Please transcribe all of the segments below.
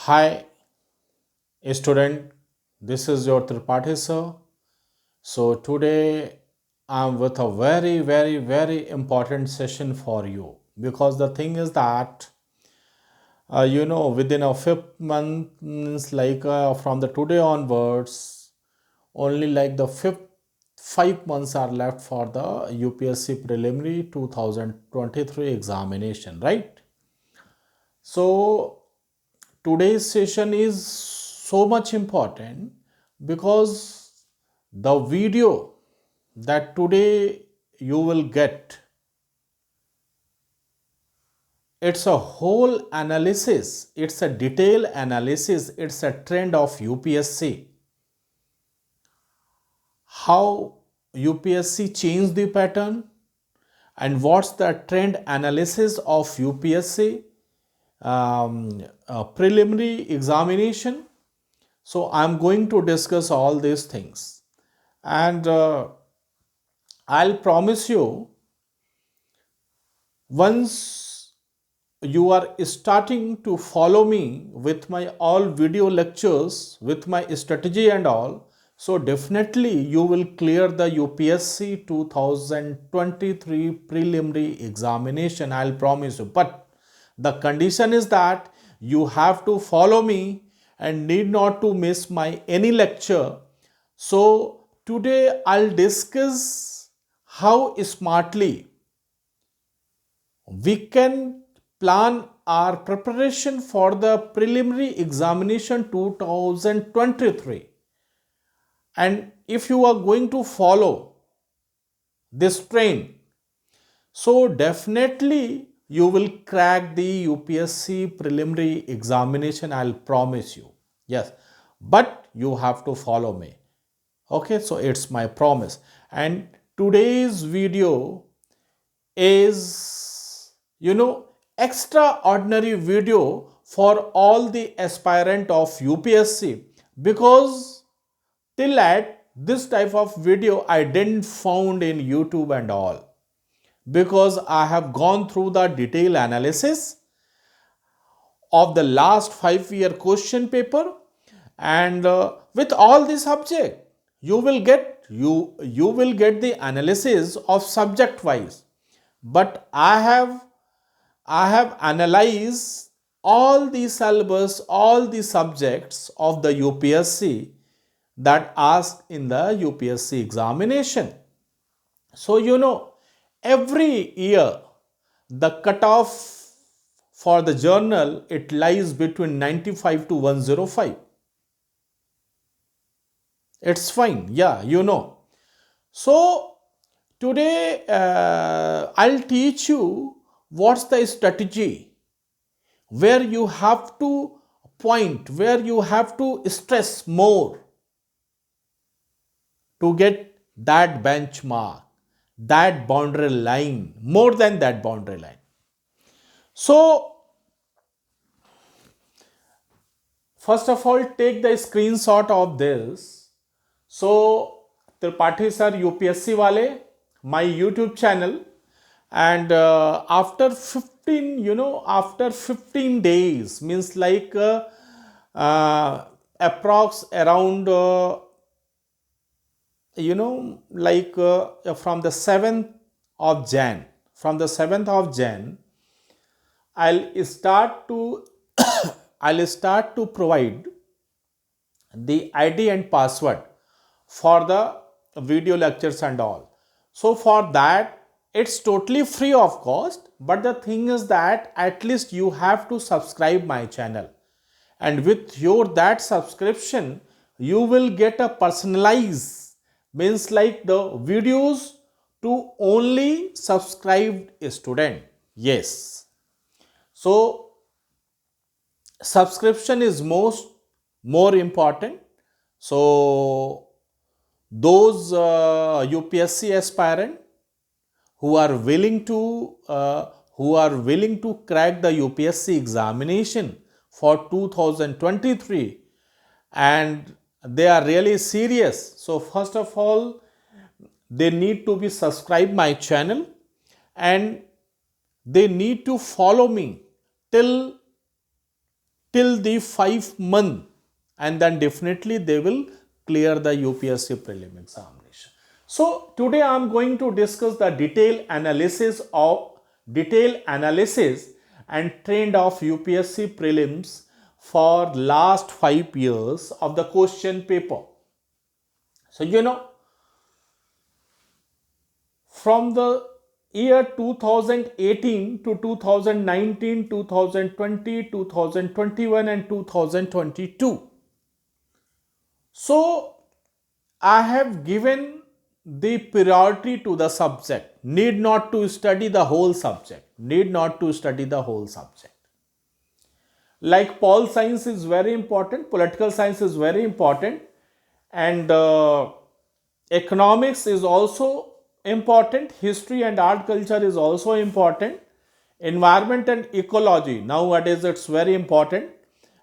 Hi, student. This is your Tripathi Sir. So today I'm with a very important session for you because the thing is that within a fifth month means like from the today onwards, only like the fifth 5 months are left for the UPSC Preliminary 2023 examination, right? So today's session is so much important because the video that today you will get, it's a whole analysis, it's a detailed analysis, it's a trend of UPSC, how UPSC changed the pattern, and what's the trend analysis of UPSC preliminary examination. So I'm going to discuss all these things, and I'll promise you, once you are starting to follow me with my all video lectures, with my strategy and all, so definitely you will clear the UPSC 2023 preliminary examination. I'll promise you. But the condition is that you have to follow me and need not to miss my any lecture. So today I'll discuss how smartly we can plan our preparation for the preliminary examination 2023. And if you are going to follow this train, so definitely you will crack the UPSC preliminary examination, I'll promise you. Yes, but you have to follow me. Okay, so it's my promise. And today's video is, extraordinary video for all the aspirant of UPSC, because till at this type of video I didn't found in YouTube and all, because I have gone through the detailed analysis of the last 5 year question paper, and with all the subject you will get the analysis of subject wise. But I have analyzed all the syllabus, all the subjects of the UPSC that asked in the UPSC examination. So every year the cutoff for the journal, it lies between 95 to 105. It's fine, yeah, So today I'll teach you what's the strategy, where you have to point, where you have to stress more to get that benchmark, that boundary line, more than that boundary line. So first of all, take the screenshot of this. So Tripathi Sir UPSC Wale, my YouTube channel, and after 15 days, means like approx around from the 7th of Jan, I'll start to I'll start to provide the ID and password for the video lectures and all. So for that, it's totally free of cost, but the thing is that at least you have to subscribe my channel, and with your that subscription you will get a personalized, means like the videos to only subscribed student. Yes, so subscription is more important. So those UPSC aspirant who are willing to crack the UPSC examination for 2023, and they are really serious, so first of all they need to be subscribe my channel, and they need to follow me till till the 5 month, and then definitely they will clear the UPSC prelim examination. So today I am going to discuss the detailed analysis and trend of UPSC prelims for last 5 years of the question paper. So from the year 2018 to 2019, 2020, 2021 and 2022. So I have given the priority to the subject. Need not to study the whole subject. Need not to study the whole subject. Like pol science is very important, political science is very important, and economics is also important, history and art culture is also important, environment and ecology nowadays it's very important,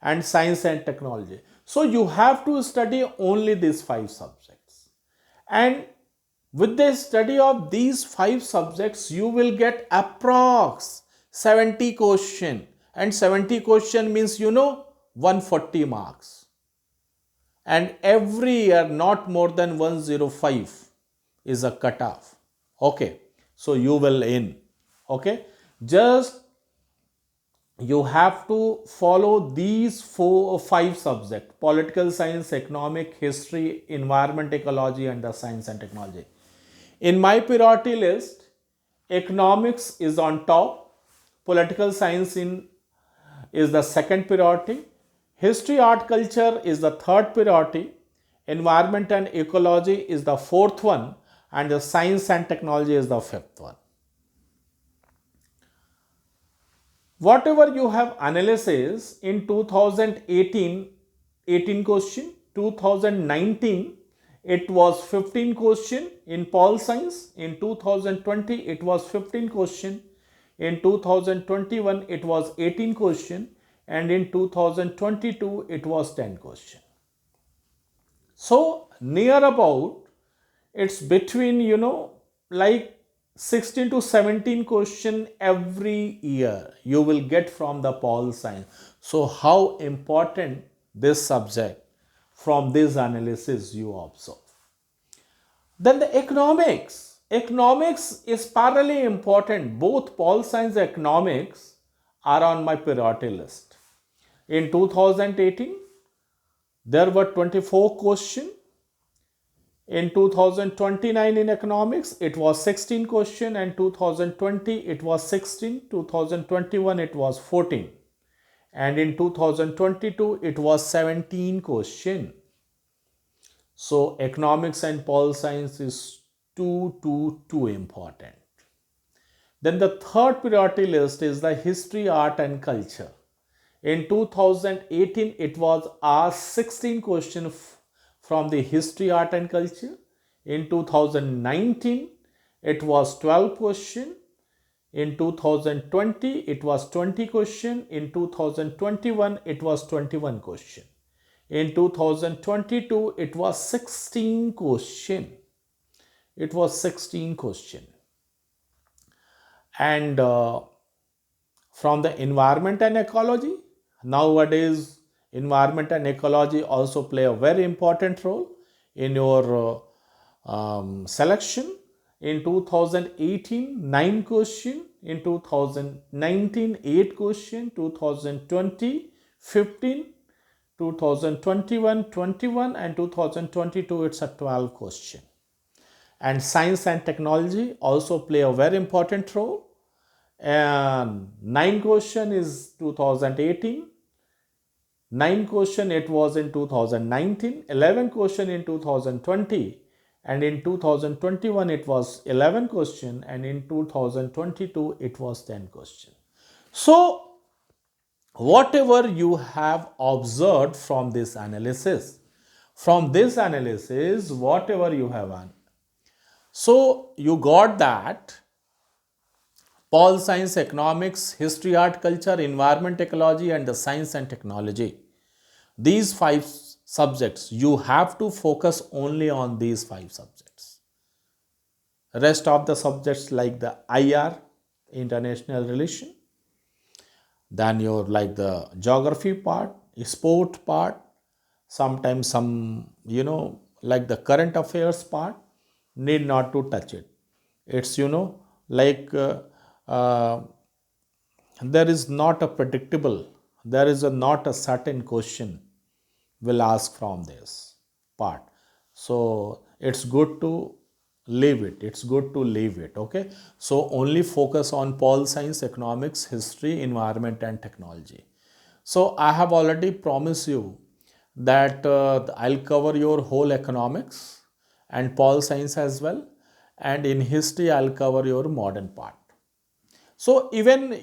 and science and technology. So you have to study only these 5 subjects, and with the study of these 5 subjects you will get approx 70 question, and 70 question means 140 marks, and every year not more than 105 is a cutoff. Okay, so you will in. Okay, just you have to follow these 4 or 5 subjects: political science, economic, history, environment, ecology and the science and technology. In my priority list, economics is on top, political science is the second priority, history, art, culture is the third priority, environment and ecology is the fourth one, and the science and technology is the fifth one. Whatever you have analysis in 2018, 18 question, 2019 it was 15 question in pol science, in 2020 it was 15 question, in 2021 it was 18 question, and in 2022 it was 10 question. So near about it's between like 16 to 17 question every year you will get from the pol science. So how important this subject from this analysis you observe. Then the economics. Economics is parallelly important. Both pol science and economics are on my priority list. In 2018 there were 24 questions. In 2029 in economics it was 16 question, and 2020 it was 16, 2021 it was 14, and in 2022 it was 17 question. So economics and pol science is too important. Then the third priority list is the history, art and culture. In 2018 it was asked 16 question from the history, art and culture. In 2019 it was 12 question. In 2020 it was 20 question. In 2021 it was 21 question. In 2022 it was 16 question. It was 16 question. And from the environment and ecology, nowadays environment and ecology also play a very important role in your selection. In 2018 9 question, in 2019 8 question, 2020 15, 2021 21, and 2022 it's a 12 question. And science and technology also play a very important role, and 9 question is 2018, 9 question it was in 2019, 11 question in 2020, and in 2021 it was 11 question, and in 2022 it was 10 question. So whatever you have observed from this analysis, whatever you have done, so you got that pol science, economics, history, art, culture, environment, ecology and the science and technology. These 5 subjects, you have to focus only on these 5 subjects. Rest of the subjects like the IR, international relation, Then your like the geography part, sport part, sometimes some, like the current affairs part, need not to touch it. It's, like uh, there is not a predictable, there is not a certain question will ask from this part. So it's good to leave it. It's good to leave it. Okay. So only focus on pol science, economics, history, environment, and technology. So I have already promised you that I'll cover your whole economics and pol science as well. And in history, I'll cover your modern part. So even,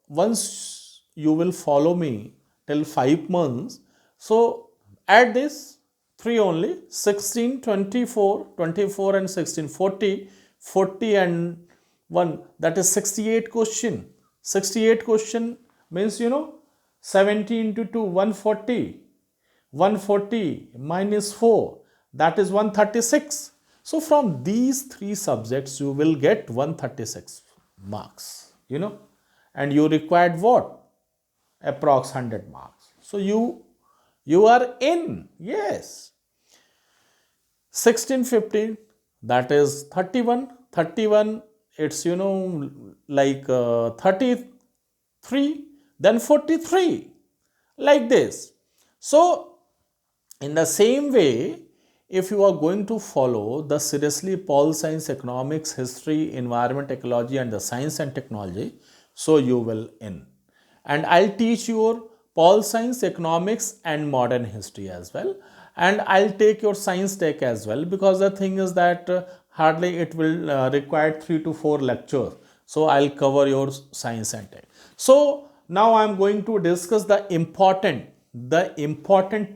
once you will follow me till 5 months, so add this three only 16, 24, 24 and 16, 40, 40 and 1, that is 68 question. 68 question means, 70 into 2, 140. 140 minus 4, that is 136. So from these three subjects you will get 136 marks, and you required what? Approx 100 marks. So you are in. Yes. 16, 15, that is 31. 31, it's, like 33, then 43, like this. So in the same way, if you are going to follow the seriously pol science, economics, history, environment, ecology, and the science and technology, so you will in. And I'll teach your pol science, economics, and modern history as well. And I'll take your science tech as well, because the thing is that hardly it will require 3 to 4 lectures. So I'll cover your science and tech. So now I'm going to discuss the important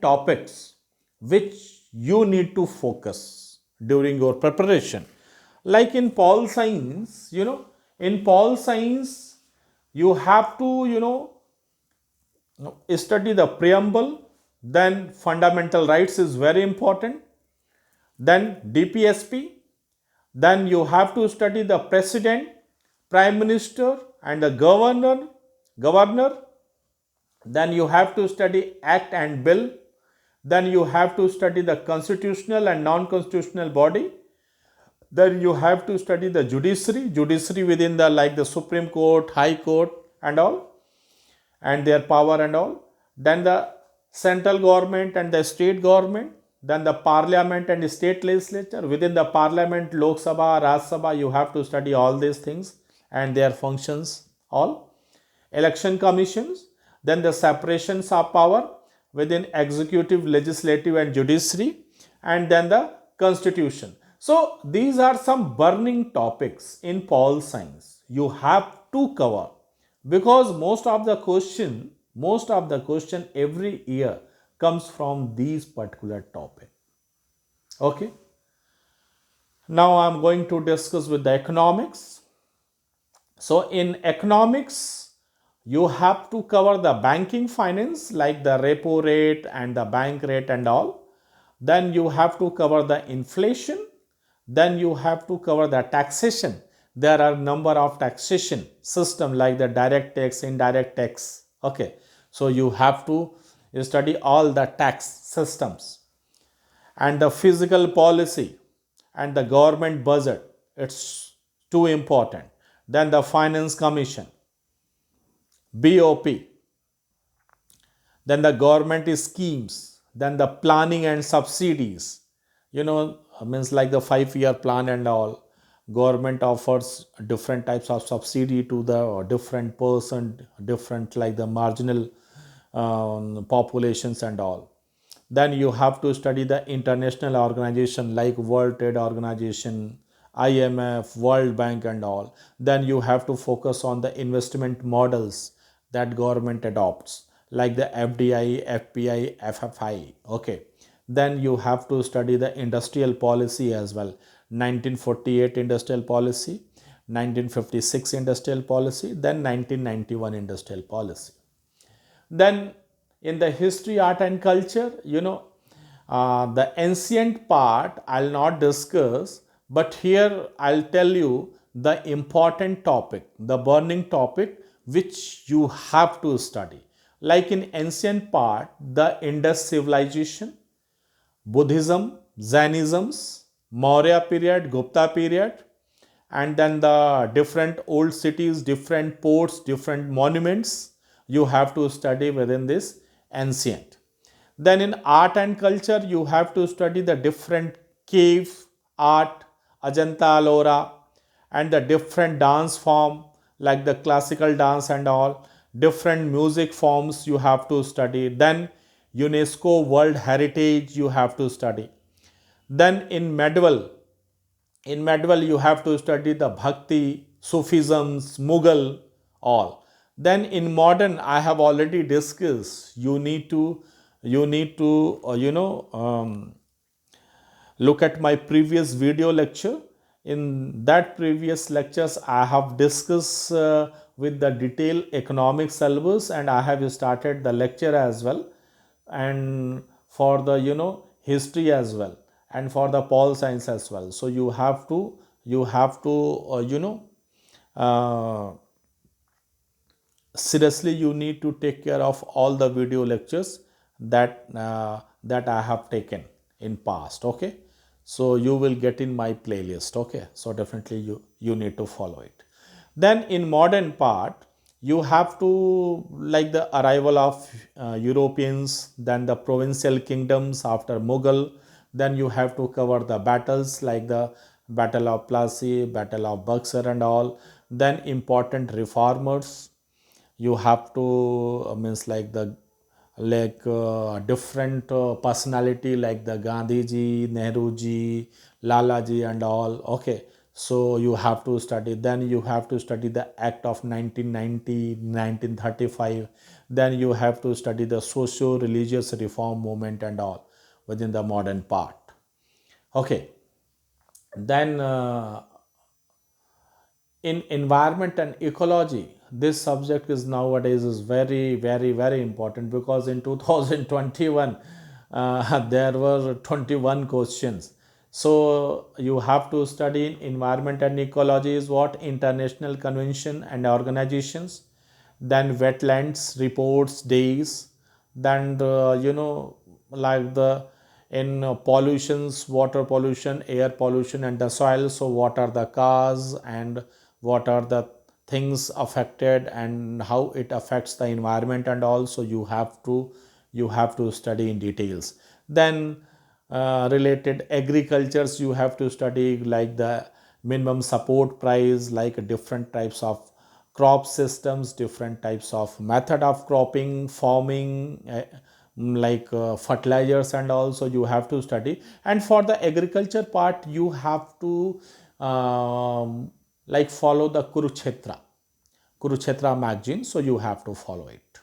topics which you need to focus during your preparation. Like in pol science, in pol science, you have to, study the preamble, then fundamental rights is very important, then DPSP, then you have to study the president, prime minister, and the governor. Then you have to study act and bill. Then you have to study the constitutional and non-constitutional body. Then you have to study the judiciary within the like the Supreme Court, High Court, and all, and their power and all. Then the central government and the state government. Then the parliament and the state legislature. Within the parliament, Lok Sabha, Raj Sabha, you have to study all these things and their functions all. Election commissions, then the separations of power within executive, legislative, and judiciary, and then the constitution. So these are some burning topics in pol science you have to cover, because most of the question every year comes from these particular topic. Okay. Now I am going to discuss with the economics. So in economics, you have to cover the banking finance like the repo rate and the bank rate and all. Then you have to cover the inflation. Then you have to cover the taxation. There are number of taxation system like the direct tax, indirect tax. Okay. So you have to study all the tax systems and the fiscal policy and the government budget. It's too important. Then the finance commission, BOP, then the government schemes, then the planning and subsidies, means like the 5-year plan and all. Government offers different types of subsidy to the different person, different like the marginal populations and all. Then you have to study the international organization like World Trade Organization, IMF, World Bank and all. Then you have to focus on the investment models that government adopts like the FDI, FPI, FFI. Okay. Then you have to study the industrial policy as well. 1948 industrial policy, 1956 industrial policy, then 1991 industrial policy. Then in the history, art and culture, the ancient part I'll not discuss, but here I'll tell you the important topic, the burning topic which you have to study. Like in ancient part, the Indus civilization, Buddhism, Jainisms, Maurya period, Gupta period, and then the different old cities, different ports, different monuments you have to study within this ancient. Then in art and culture, you have to study the different cave art, Ajanta Ellora, and the different dance form like the classical dance and all, different music forms you have to study. Then UNESCO World Heritage you have to study. Then in medieval you have to study the Bhakti, Sufisms, Mughal, all. Then in modern I have already discussed. You need to look at my previous video lecture. In that previous lectures I have discussed with the detailed economic syllabus, and I have started the lecture as well, and for the history as well, and for the pol science as well. So you have to uh, seriously you need to take care of all the video lectures that I have taken in past. Okay, so you will get in my playlist. Okay, so definitely you need to follow it. Then in modern part you have to, like the arrival of Europeans, then the provincial kingdoms after Mughal. Then you have to cover the battles like the Battle of Plassey, Battle of Buxar and all. Then important reformers you have to means like the different personality like the Gandhi ji, Nehru ji, Lala ji and all. Okay, so you have to study. Then you have to study the act of 1990, 1935. Then you have to study the socio religious reform movement and all within the modern part. Okay, then in environment and ecology, this subject is nowadays is very very very important, because in 2021 there were 21 questions. So you have to study in environment and ecology is what international convention and organizations. Then wetlands reports days. Then like the in pollutions, water pollution, air pollution and the soil. So what are the cause and what are the things affected and how it affects the environment, and also you have to study in details. Then related agricultures you have to study, like the minimum support price, like different types of crop systems, different types of method of cropping, farming, fertilizers and also you have to study. And for the agriculture part you have to follow the Kurukshetra magazine, so you have to follow it.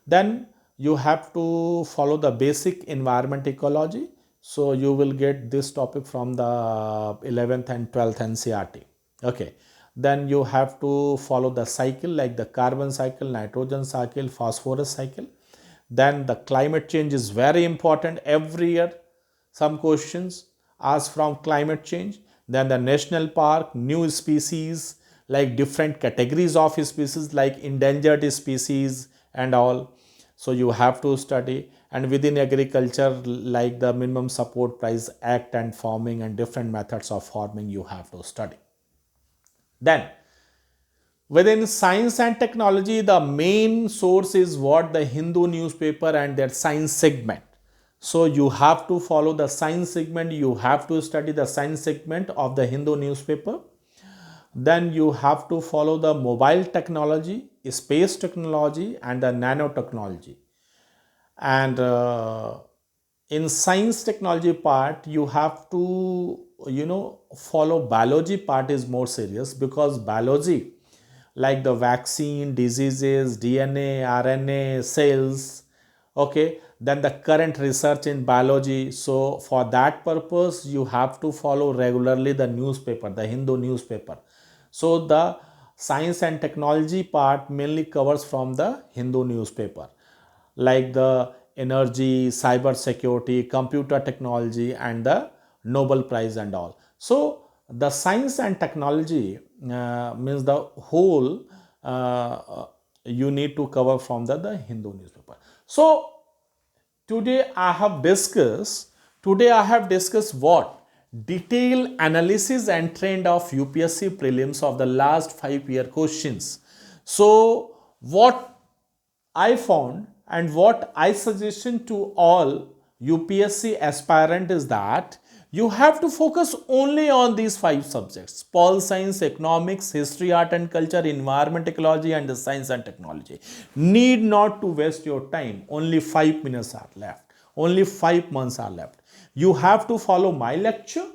Then you have to follow the basic environment ecology, so you will get this topic from the 11th and 12th NCERT. Okay, then you have to follow the cycle like the carbon cycle, nitrogen cycle, phosphorus cycle. Then the climate change is very important. Every year some questions ask from climate change. Then the national park, new species, like different categories of species like endangered species and all, so you have to study. And within agriculture, like the minimum support price act and farming and different methods of farming you have to study. Then within science and technology, the main source is what? The Hindu newspaper and their science segment. So you have to follow the science segment, you have to study the science segment of the Hindu newspaper. Then you have to follow the mobile technology, space technology and the nanotechnology. And in science technology part you have to follow biology part is more serious, because biology like the vaccine, diseases, DNA, RNA, cells. Okay, then the current research in biology. So for that purpose you have to follow regularly the newspaper, the Hindu newspaper. So the science and technology part mainly covers from the Hindu newspaper, like the energy, cyber security, computer technology and the Nobel Prize and all. So the science and technology means the whole you need to cover from the Hindu newspaper. So today I have discussed what? Detailed analysis and trend of UPSC prelims of the last 5-year questions. So what I found and what I suggestion to all UPSC aspirant is that you have to focus only on these 5 subjects: pol science, economics, history, art and culture, environment, ecology and the science and technology. Need not to waste your time. Only 5 minutes are left. Only 5 months are left. You have to follow my lecture,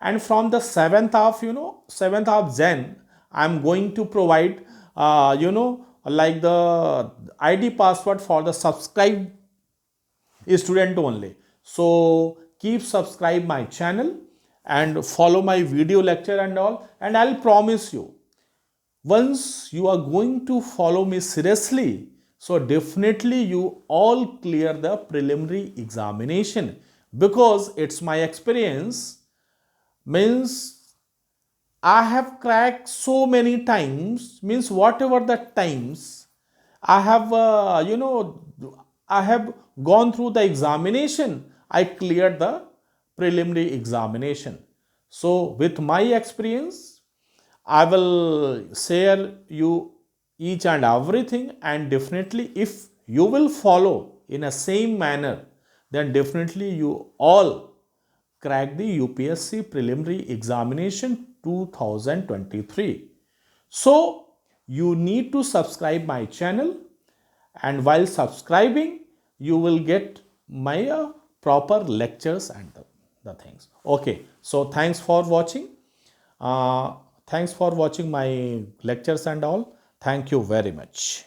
and from the 7th of Jan, I'm going to provide like the ID password for the subscribe student only. So keep subscribe my channel and follow my video lecture and all, and I'll promise you, once you are going to follow me seriously, so definitely you all clear the preliminary examination, because it's my experience. Means I have cracked so many times, means whatever the times I have, I have gone through the examination, I cleared the preliminary examination. So with my experience, I will share you each and everything, and definitely if you will follow in a same manner, then definitely you all crack the UPSC preliminary examination 2023. So you need to subscribe my channel, and while subscribing you will get my proper lectures and the things. Okay, so thanks for watching. Thanks for watching my lectures and all. Thank you very much.